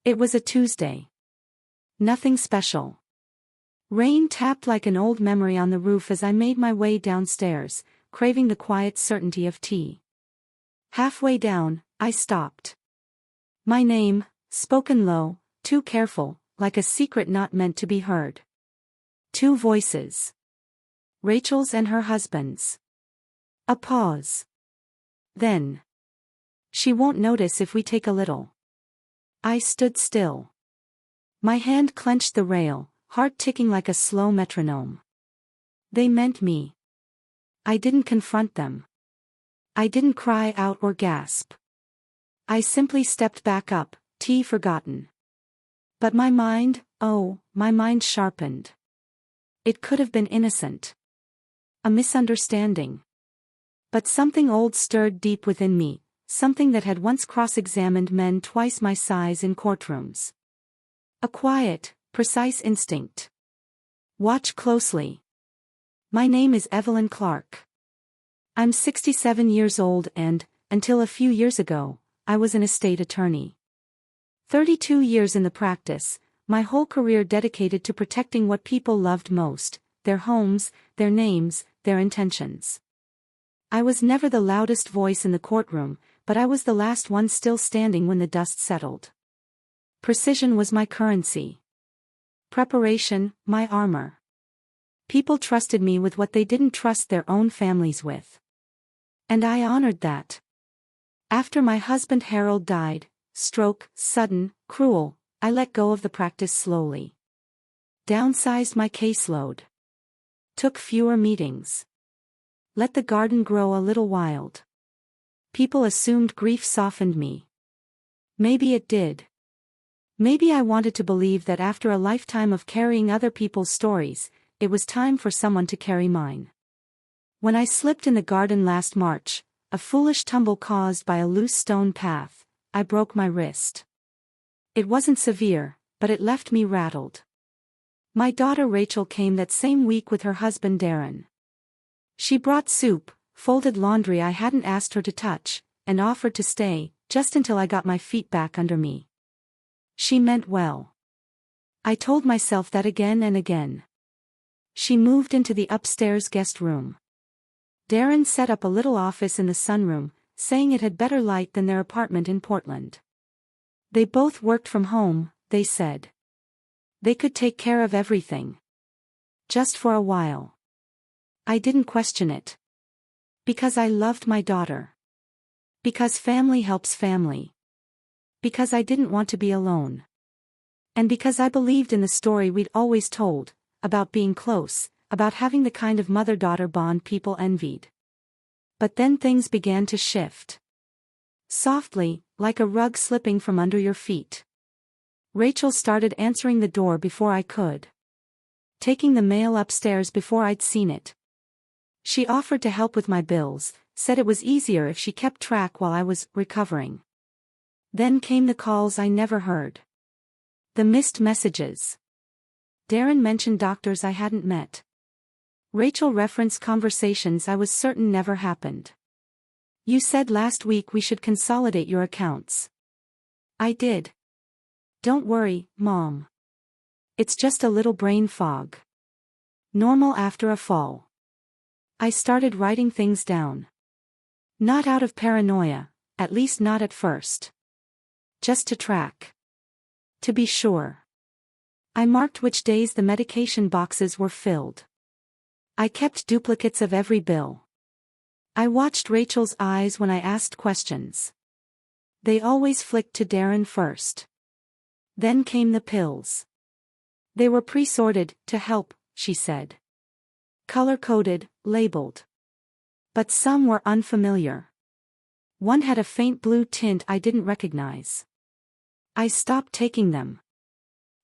It was a Tuesday. Nothing special. Rain tapped like an old memory on the roof as I made my way downstairs, craving the quiet certainty of tea. Halfway down, I stopped. My name, spoken low, too careful, like a secret not meant to be heard. Two voices. Rachel's and her husband's. A pause. Then. She won't notice if we take a little. I stood still. My hand clenched the rail, heart ticking like a slow metronome. They meant me. I didn't confront them. I didn't cry out or gasp. I simply stepped back up, tea forgotten. But my mind, my mind sharpened. It could have been innocent. A misunderstanding. But something old stirred deep within me, something that had once cross-examined men twice my size in courtrooms. A quiet, precise instinct. Watch closely. My name is Evelyn Clark. I'm 67 years old and, until a few years ago, I was an estate attorney. 32 years in the practice, my whole career dedicated to protecting what people loved most, their homes, their names, their intentions. I was never the loudest voice in the courtroom, but I was the last one still standing when the dust settled. Precision was my currency. Preparation, my armor. People trusted me with what they didn't trust their own families with. And I honored that. After my husband Harold died, stroke, sudden, cruel, I let go of the practice slowly. Downsized my caseload. Took fewer meetings. Let the garden grow a little wild. People assumed grief softened me. Maybe it did. Maybe I wanted to believe that after a lifetime of carrying other people's stories, it was time for someone to carry mine. When I slipped in the garden last March, a foolish tumble caused by a loose stone path, I broke my wrist. It wasn't severe, but it left me rattled. My daughter Rachel came that same week with her husband Darren. She brought soup, folded laundry I hadn't asked her to touch, and offered to stay, just until I got my feet back under me. She meant well. I told myself that again and again. She moved into the upstairs guest room. Darren set up a little office in the sunroom, saying it had better light than their apartment in Portland. They both worked from home, they said. They could take care of everything. Just for a while. I didn't question it. Because I loved my daughter. Because family helps family. Because I didn't want to be alone. And because I believed in the story we'd always told, about being close, about having the kind of mother-daughter bond people envied. But then things began to shift. Softly, like a rug slipping from under your feet. Rachel started answering the door before I could. Taking the mail upstairs before I'd seen it. She offered to help with my bills, said it was easier if she kept track while I was recovering. Then came the calls I never heard. The missed messages. Darren mentioned doctors I hadn't met. Rachel referenced conversations I was certain never happened. You said last week we should consolidate your accounts. I did. Don't worry, Mom. It's just a little brain fog. Normal after a fall. I started writing things down. Not out of paranoia, at least not at first. Just to track. To be sure. I marked which days the medication boxes were filled. I kept duplicates of every bill. I watched Rachel's eyes when I asked questions. They always flicked to Darren first. Then came the pills. They were pre-sorted, to help, she said. Color-coded, labeled. But some were unfamiliar. One had a faint blue tint I didn't recognize. I stopped taking them.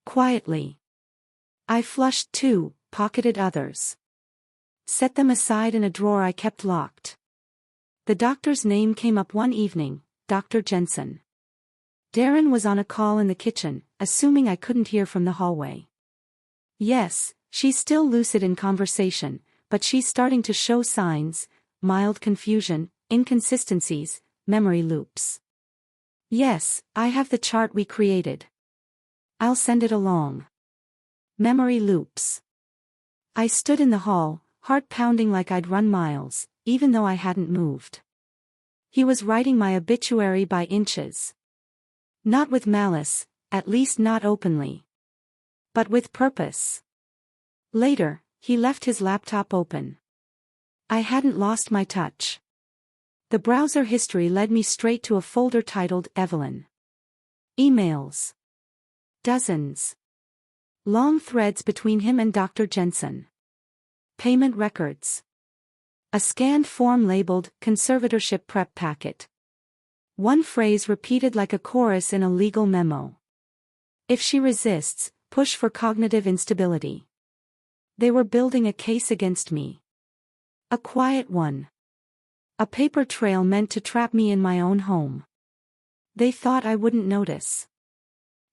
Quietly. I flushed 2, pocketed others. Set them aside in a drawer I kept locked. The doctor's name came up one evening, Dr. Jensen. Darren was on a call in the kitchen, assuming I couldn't hear from the hallway. Yes, she's still lucid in conversation, but she's starting to show signs, mild confusion, inconsistencies, memory loops. Yes, I have the chart we created. I'll send it along. Memory loops. I stood in the hall, heart pounding like I'd run miles, even though I hadn't moved. He was writing my obituary by inches. Not with malice, at least not openly. But with purpose. Later, he left his laptop open. I hadn't lost my touch. The browser history led me straight to a folder titled Evelyn. Emails. Dozens. Long threads between him and Dr. Jensen. Payment records. A scanned form labeled conservatorship prep packet. One phrase repeated like a chorus in a legal memo. If she resists, push for cognitive instability. They were building a case against me. A quiet one. A paper trail meant to trap me in my own home. They thought I wouldn't notice.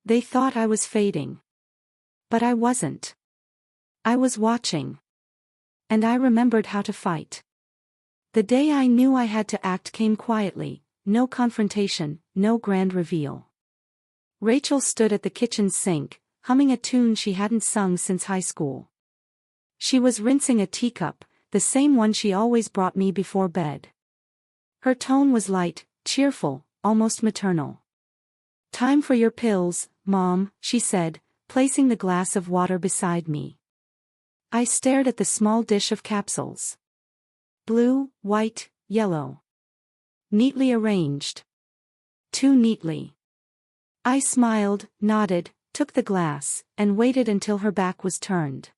They thought I was fading. But I wasn't. I was watching. And I remembered how to fight. The day I knew I had to act came quietly, no confrontation, no grand reveal. Rachel stood at the kitchen sink, humming a tune she hadn't sung since high school. She was rinsing a teacup, the same one she always brought me before bed. Her tone was light, cheerful, almost maternal. "Time for your pills, Mom," she said, placing the glass of water beside me. I stared at the small dish of capsules. Blue, white, yellow. Neatly arranged. Too neatly. I smiled, nodded, took the glass, and waited until her back was turned.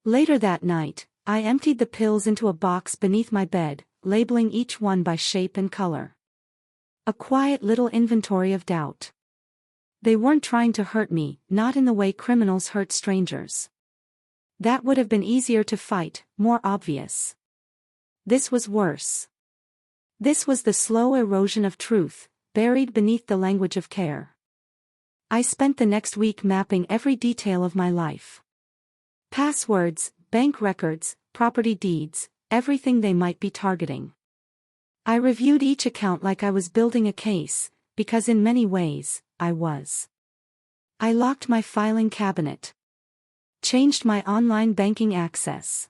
Later that night, I emptied the pills into a box beneath my bed, labeling each one by shape and color. A quiet little inventory of doubt. They weren't trying to hurt me, not in the way criminals hurt strangers. That would have been easier to fight, more obvious. This was worse. This was the slow erosion of truth, buried beneath the language of care. I spent the next week mapping every detail of my life. Passwords, bank records, property deeds, everything they might be targeting. I reviewed each account like I was building a case, because in many ways, I was. I locked my filing cabinet. Changed my online banking access.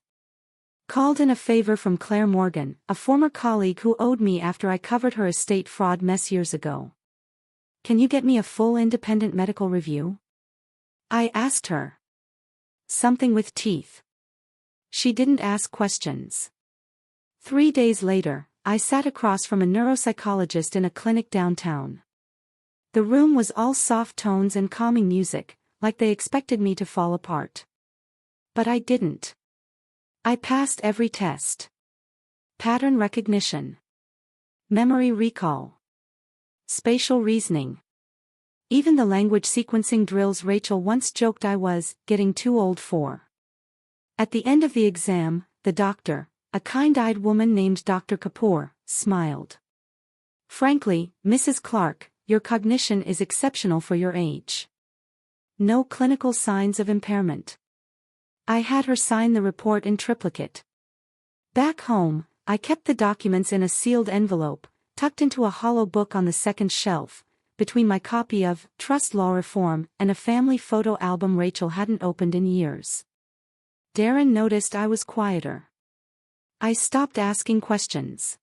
Called in a favor from Claire Morgan, a former colleague who owed me after I covered her estate fraud mess years ago. "Can you get me a full independent medical review?" I asked her. Something with teeth. She didn't ask questions. 3 days later, I sat across from a neuropsychologist in a clinic downtown. The room was all soft tones and calming music, like they expected me to fall apart. But I didn't. I passed every test. Pattern recognition. Memory recall. Spatial reasoning. Even the language sequencing drills Rachel once joked I was getting too old for. At the end of the exam, the doctor, a kind-eyed woman named Dr. Kapoor, smiled. "Frankly, Mrs. Clark, your cognition is exceptional for your age. No clinical signs of impairment." I had her sign the report in triplicate. Back home, I kept the documents in a sealed envelope, tucked into a hollow book on the second shelf, between my copy of Trust Law Reform and a family photo album Rachel hadn't opened in years. Darren noticed I was quieter. I stopped asking questions.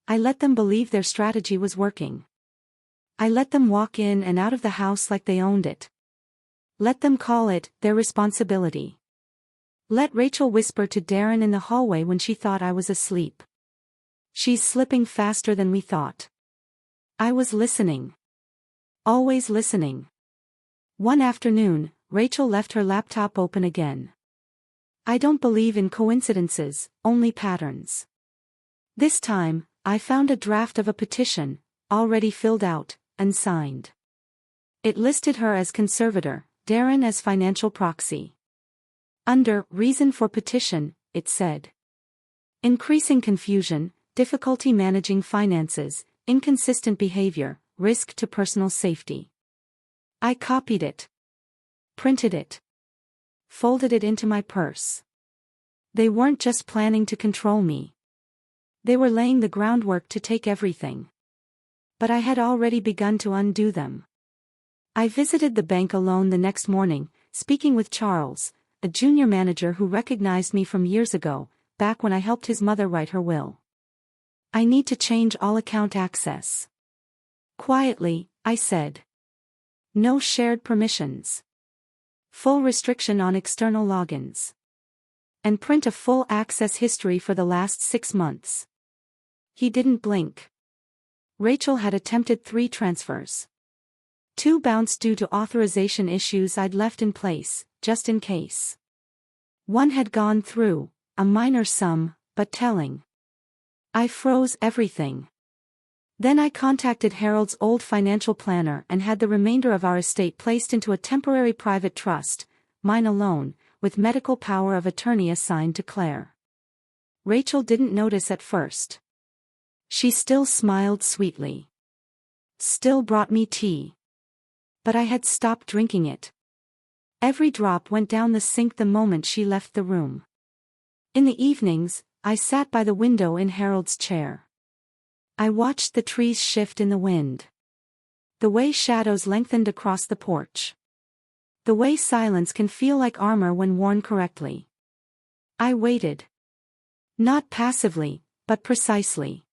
I let them believe their strategy was working. I let them walk in and out of the house like they owned it. Let them call it their responsibility. Let Rachel whisper to Darren in the hallway when she thought I was asleep. "She's slipping faster than we thought." I was listening. Always listening. One afternoon, Rachel left her laptop open again. I don't believe in coincidences, only patterns. This time, I found a draft of a petition, already filled out, and signed. It listed her as conservator, Darren as financial proxy. Under reason for petition, it said, "Increasing confusion, difficulty managing finances, inconsistent behavior, risk to personal safety." I copied it. Printed it. Folded it into my purse. They weren't just planning to control me. They were laying the groundwork to take everything. But I had already begun to undo them. I visited the bank alone the next morning, speaking with Charles, a junior manager who recognized me from years ago, back when I helped his mother write her will. I need to change all account access. Quietly, I said. No shared permissions. Full restriction on external logins. And print a full access history for the last 6 months. He didn't blink. Rachel had attempted 3 transfers. 2 bounced due to authorization issues I'd left in place, just in case. 1 had gone through, a minor sum, but telling. I froze everything. Then I contacted Harold's old financial planner and had the remainder of our estate placed into a temporary private trust, mine alone, with medical power of attorney assigned to Claire. Rachel didn't notice at first. She still smiled sweetly. Still brought me tea. But I had stopped drinking it. Every drop went down the sink the moment she left the room. In the evenings, I sat by the window in Harold's chair. I watched the trees shift in the wind. The way shadows lengthened across the porch. The way silence can feel like armor when worn correctly. I waited. Not passively, but precisely.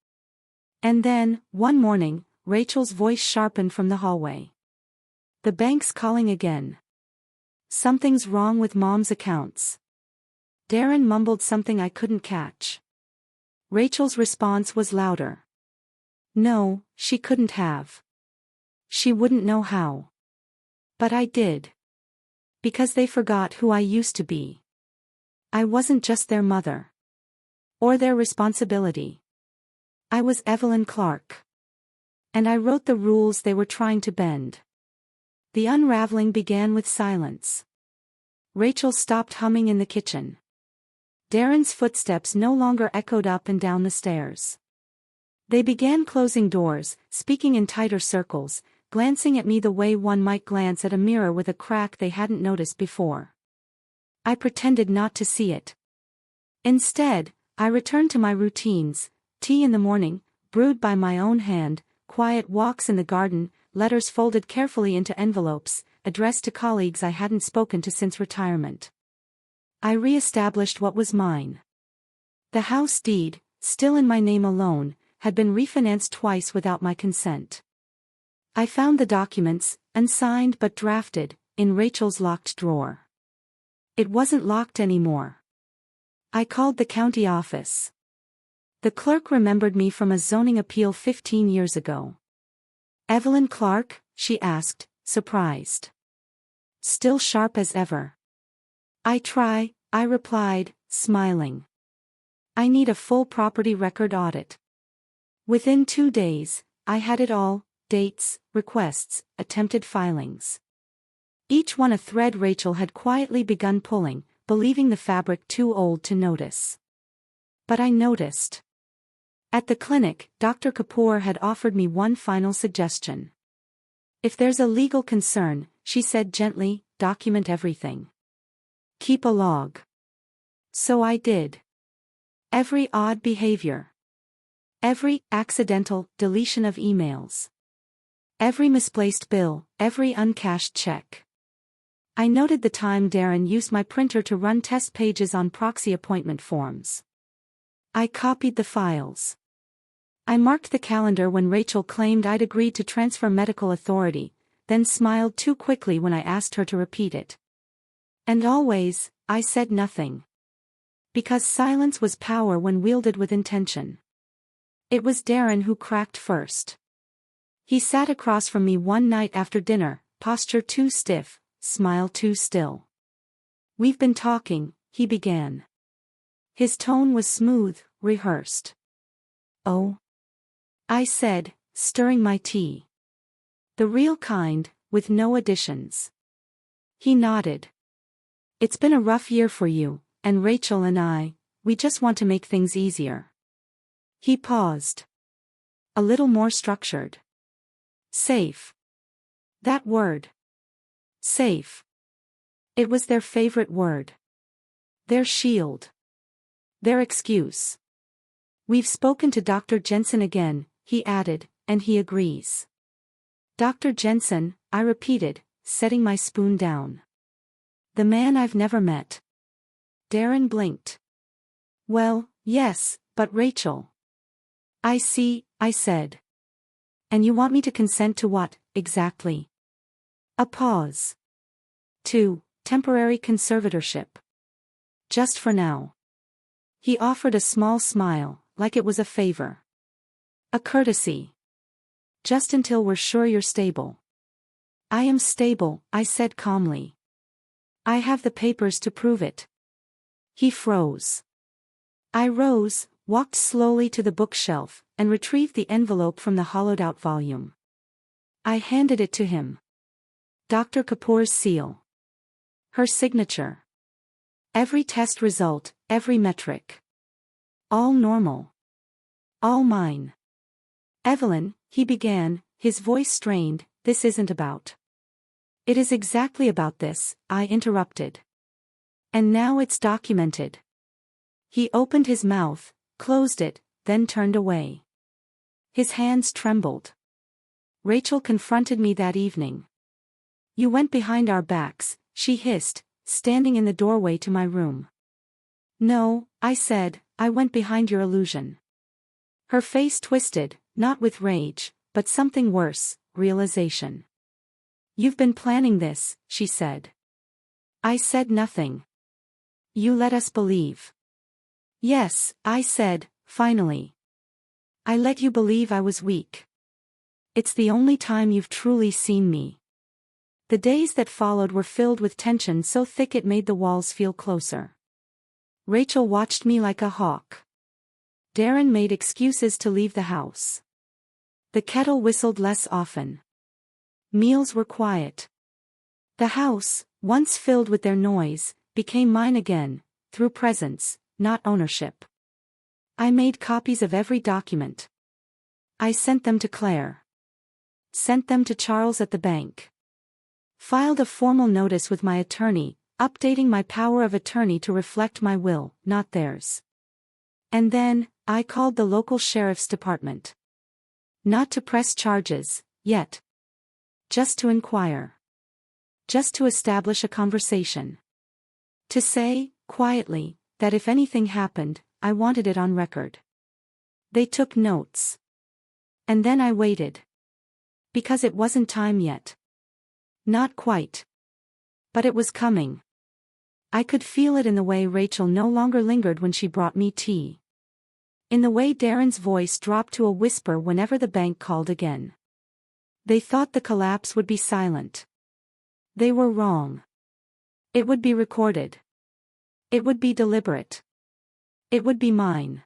And then, one morning, Rachel's voice sharpened from the hallway. The bank's calling again. Something's wrong with Mom's accounts. Darren mumbled something I couldn't catch. Rachel's response was louder. No, she couldn't have. She wouldn't know how. But I did. Because they forgot who I used to be. I wasn't just their mother. Or their responsibility. I was Evelyn Clark. And I wrote the rules they were trying to bend. The unraveling began with silence. Rachel stopped humming in the kitchen. Darren's footsteps no longer echoed up and down the stairs. They began closing doors, speaking in tighter circles, glancing at me the way one might glance at a mirror with a crack they hadn't noticed before. I pretended not to see it. Instead, I returned to my routines, tea in the morning, brewed by my own hand, quiet walks in the garden, letters folded carefully into envelopes, addressed to colleagues I hadn't spoken to since retirement. I re-established what was mine. The house deed, still in my name alone, had been refinanced twice without my consent. I found the documents, unsigned but drafted, in Rachel's locked drawer. It wasn't locked anymore. I called the county office. The clerk remembered me from a zoning appeal 15 years ago. Evelyn Clark, she asked, surprised. Still sharp as ever. I replied, smiling. I need a full property record audit. Within 2 days, I had it all, dates, requests, attempted filings. Each one a thread Rachel had quietly begun pulling, believing the fabric too old to notice. But I noticed. At the clinic, Dr. Kapoor had offered me one final suggestion. If there's a legal concern, she said gently, document everything. Keep a log. So I did. Every odd behavior. Every accidental deletion of emails. Every misplaced bill, every uncashed check. I noted the time Darren used my printer to run test pages on proxy appointment forms. I copied the files. I marked the calendar when Rachel claimed I'd agreed to transfer medical authority, then smiled too quickly when I asked her to repeat it. And always, I said nothing. Because silence was power when wielded with intention. It was Darren who cracked first. He sat across from me one night after dinner, posture too stiff, smile too still. We've been talking, he began. His tone was smooth, rehearsed. Oh? I said, stirring my tea. The real kind, with no additions. He nodded. It's been a rough year for you, and Rachel and I, we just want to make things easier. He paused. A little more structured. Safe. That word. Safe. It was their favorite word. Their shield. Their excuse. We've spoken to Dr. Jensen again, he added, and he agrees. Dr. Jensen, I repeated, setting my spoon down. The man I've never met. Darren blinked. Well, yes, but Rachel. I see, I said. And you want me to consent to what, exactly? A pause. To temporary conservatorship. Just for now. He offered a small smile, like it was a favor. A courtesy. Just until we're sure you're stable. I am stable, I said calmly. I have the papers to prove it. He froze. I rose, walked slowly to the bookshelf, and retrieved the envelope from the hollowed-out volume. I handed it to him. Dr. Kapoor's seal. Her signature. Every test result, every metric. All normal. All mine. Evelyn, he began, his voice strained, this isn't about. It is exactly about this, I interrupted. And now it's documented. He opened his mouth, closed it, then turned away. His hands trembled. Rachel confronted me that evening. You went behind our backs, she hissed, standing in the doorway to my room. No, I said, I went behind your illusion. Her face twisted, not with rage, but something worse, realization. You've been planning this, she said. I said nothing. You let us believe. Yes, I said, finally. I let you believe I was weak. It's the only time you've truly seen me. The days that followed were filled with tension so thick it made the walls feel closer. Rachel watched me like a hawk. Darren made excuses to leave the house. The kettle whistled less often. Meals were quiet. The house, once filled with their noise, became mine again, through presence, not ownership. I made copies of every document. I sent them to Claire. Sent them to Charles at the bank. Filed a formal notice with my attorney, updating my power of attorney to reflect my will, not theirs. And then, I called the local sheriff's department. Not to press charges, yet. Just to inquire. Just to establish a conversation. To say, quietly, that if anything happened, I wanted it on record. They took notes. And then I waited. Because it wasn't time yet. Not quite. But it was coming. I could feel it in the way Rachel no longer lingered when she brought me tea. In the way Darren's voice dropped to a whisper whenever the bank called again. They thought the collapse would be silent. They were wrong. It would be recorded. It would be deliberate. It would be mine.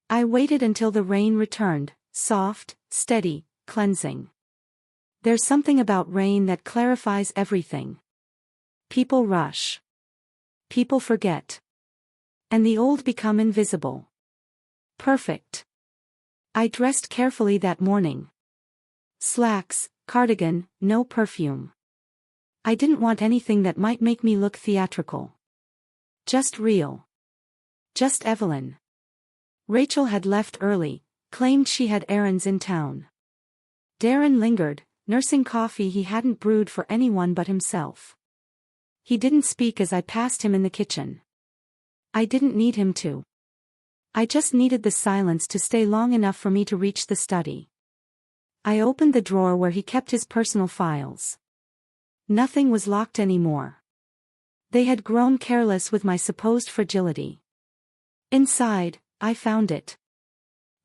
I waited until the rain returned, soft, steady, cleansing. There's something about rain that clarifies everything. People rush. People forget. And the old become invisible. Perfect. I dressed carefully that morning. Slacks, cardigan, no perfume. I didn't want anything that might make me look theatrical. Just real. Just Evelyn. Rachel had left early, claimed she had errands in town. Darren lingered, nursing coffee he hadn't brewed for anyone but himself. He didn't speak as I passed him in the kitchen. I didn't need him to. I just needed the silence to stay long enough for me to reach the study. I opened the drawer where he kept his personal files. Nothing was locked anymore. They had grown careless with my supposed fragility. Inside, I found it.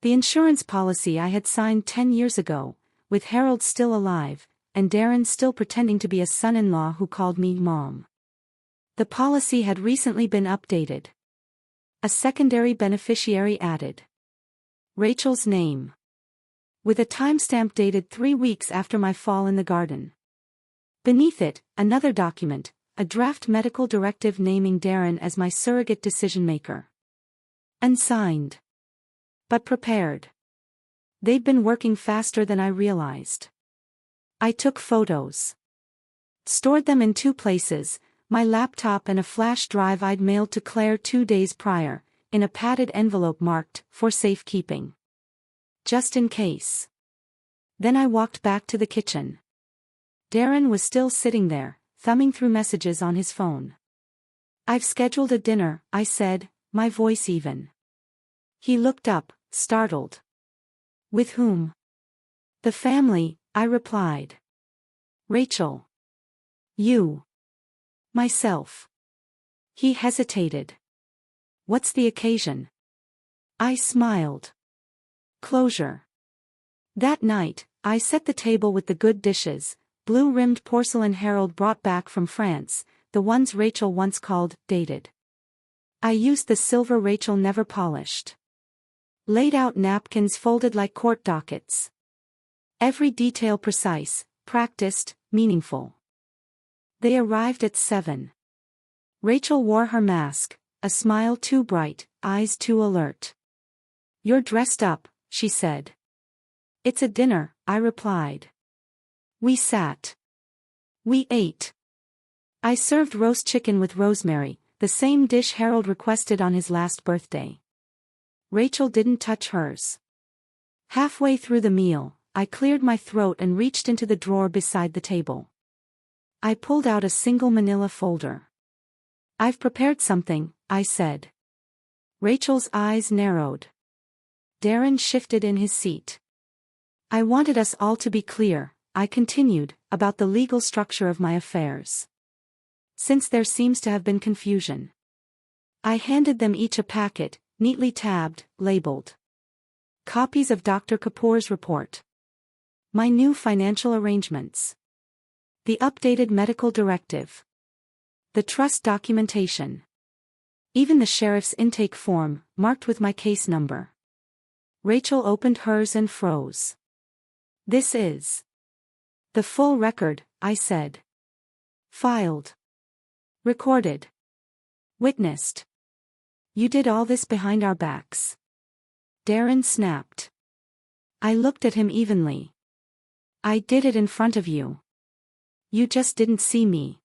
The insurance policy I had signed 10 years ago, with Harold still alive, and Darren still pretending to be a son-in-law who called me Mom. The policy had recently been updated. A secondary beneficiary added. Rachel's name. With a timestamp dated 3 weeks after my fall in the garden. Beneath it, another document, a draft medical directive naming Darren as my surrogate decision-maker. Unsigned. But prepared. They'd been working faster than I realized. I took photos. Stored them in 2 places, my laptop and a flash drive I'd mailed to Claire 2 days prior, in a padded envelope marked, for safekeeping. Just in case. Then I walked back to the kitchen. Darren was still sitting there, thumbing through messages on his phone. "I've scheduled a dinner," I said, my voice even. He looked up, startled. "With whom?" "The family," I replied. "Rachel." "You." "Myself." He hesitated. "What's the occasion?" I smiled. "Closure." That night, I set the table with the good dishes, blue-rimmed porcelain Harold brought back from France, the ones Rachel once called dated. I used the silver Rachel never polished. Laid out napkins folded like court dockets. Every detail precise, practiced, meaningful. They arrived at 7. Rachel wore her mask, a smile too bright, eyes too alert. "You're dressed up," she said. "It's a dinner," I replied. We sat. We ate. I served roast chicken with rosemary, the same dish Harold requested on his last birthday. Rachel didn't touch hers. Halfway through the meal, I cleared my throat and reached into the drawer beside the table. I pulled out a single manila folder. "I've prepared something," I said. Rachel's eyes narrowed. Darren shifted in his seat. "I wanted us all to be clear," I continued, "about the legal structure of my affairs. Since there seems to have been confusion." I handed them each a packet, neatly tabbed, labeled. Copies of Dr. Kapoor's report. My new financial arrangements. The updated medical directive. The trust documentation. Even the sheriff's intake form, marked with my case number. Rachel opened hers and froze. "This is the full record," I said. "Filed. Recorded. Witnessed. You did all this behind our backs." Darren snapped. I looked at him evenly. "I did it in front of you. You just didn't see me."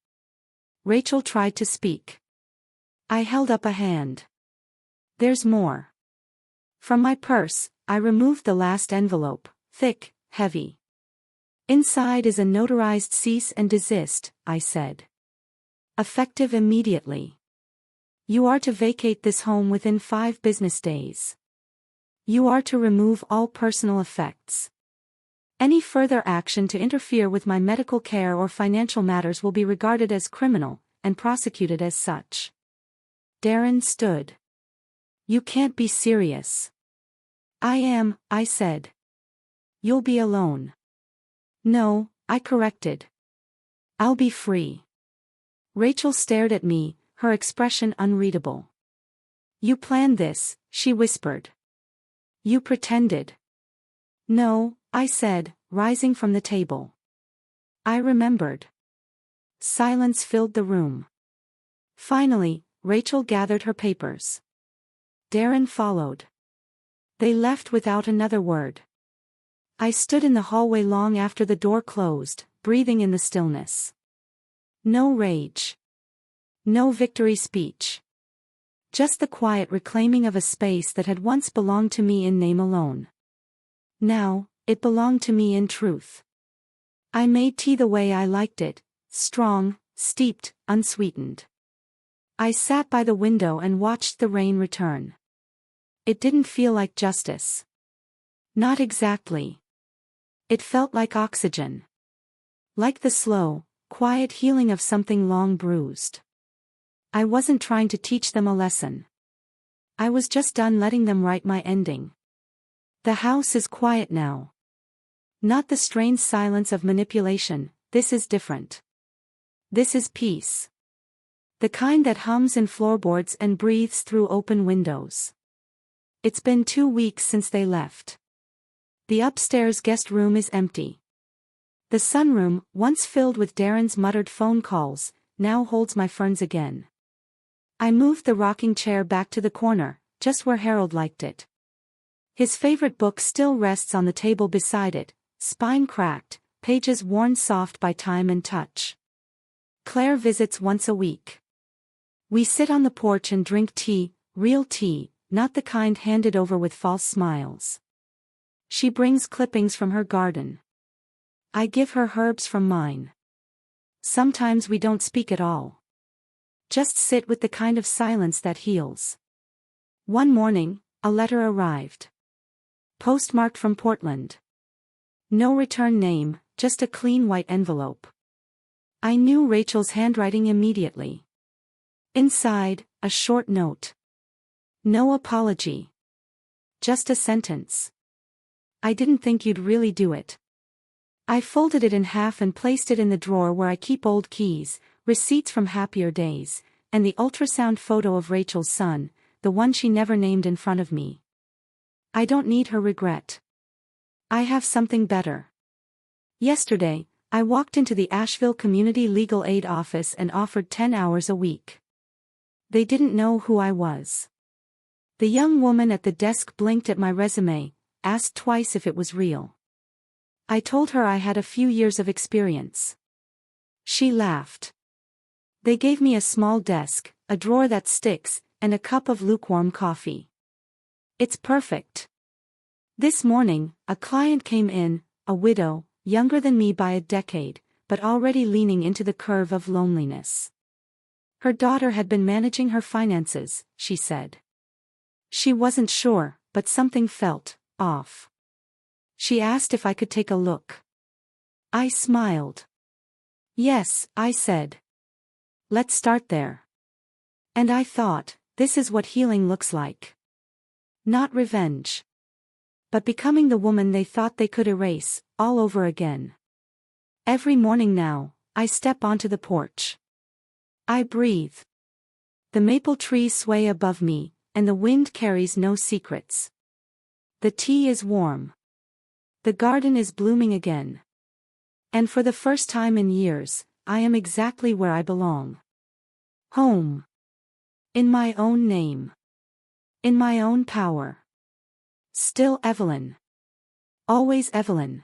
Rachel tried to speak. I held up a hand. "There's more." From my purse, I removed the last envelope, thick, heavy. "Inside is a notarized cease and desist," I said. "Effective immediately. You are to vacate this home within 5 business days. You are to remove all personal effects. Any further action to interfere with my medical care or financial matters will be regarded as criminal, and prosecuted as such." Darren stood. "You can't be serious." "I am," I said. "You'll be alone." "No," I corrected. "I'll be free." Rachel stared at me, her expression unreadable. "You planned this," she whispered. "You pretended." "No," I said, rising from the table. "I remembered." Silence filled the room. Finally, Rachel gathered her papers. Darren followed. They left without another word. I stood in the hallway long after the door closed, breathing in the stillness. No rage. No victory speech. Just the quiet reclaiming of a space that had once belonged to me in name alone. Now, it belonged to me in truth. I made tea the way I liked it, strong, steeped, unsweetened. I sat by the window and watched the rain return. It didn't feel like justice. Not exactly. It felt like oxygen. Like the slow, quiet healing of something long bruised. I wasn't trying to teach them a lesson. I was just done letting them write my ending. The house is quiet now. Not the strained silence of manipulation, this is different. This is peace. The kind that hums in floorboards and breathes through open windows. It's been 2 weeks since they left. The upstairs guest room is empty. The sunroom, once filled with Darren's muttered phone calls, now holds my ferns again. I moved the rocking chair back to the corner, just where Harold liked it. His favorite book still rests on the table beside it, spine cracked, pages worn soft by time and touch. Claire visits once a week. We sit on the porch and drink tea, real tea, not the kind handed over with false smiles. She brings clippings from her garden. I give her herbs from mine. Sometimes we don't speak at all. Just sit with the kind of silence that heals. One morning, a letter arrived. Postmarked from Portland. No return name, just a clean white envelope. I knew Rachel's handwriting immediately. Inside, a short note. No apology. Just a sentence. I didn't think you'd really do it. I folded it in half and placed it in the drawer where I keep old keys, receipts from happier days, and the ultrasound photo of Rachel's son, the one she never named, in front of me. I don't need her regret. I have something better. Yesterday, I walked into the Asheville Community Legal Aid office and offered 10 hours a week. They didn't know who I was. The young woman at the desk blinked at my resume, asked twice if it was real. I told her I had a few years of experience. She laughed. They gave me a small desk, a drawer that sticks, and a cup of lukewarm coffee. It's perfect. This morning, a client came in, a widow, younger than me by a decade, but already leaning into the curve of loneliness. Her daughter had been managing her finances, she said. She wasn't sure, but something felt off. She asked if I could take a look. I smiled. Yes, I said. Let's start there. And I thought, this is what healing looks like. Not revenge. But becoming the woman they thought they could erase, all over again. Every morning now, I step onto the porch. I breathe. The maple trees sway above me, and the wind carries no secrets. The tea is warm. The garden is blooming again. And for the first time in years, I am exactly where I belong. Home. In my own name. In my own power. Still Evelyn. Always Evelyn.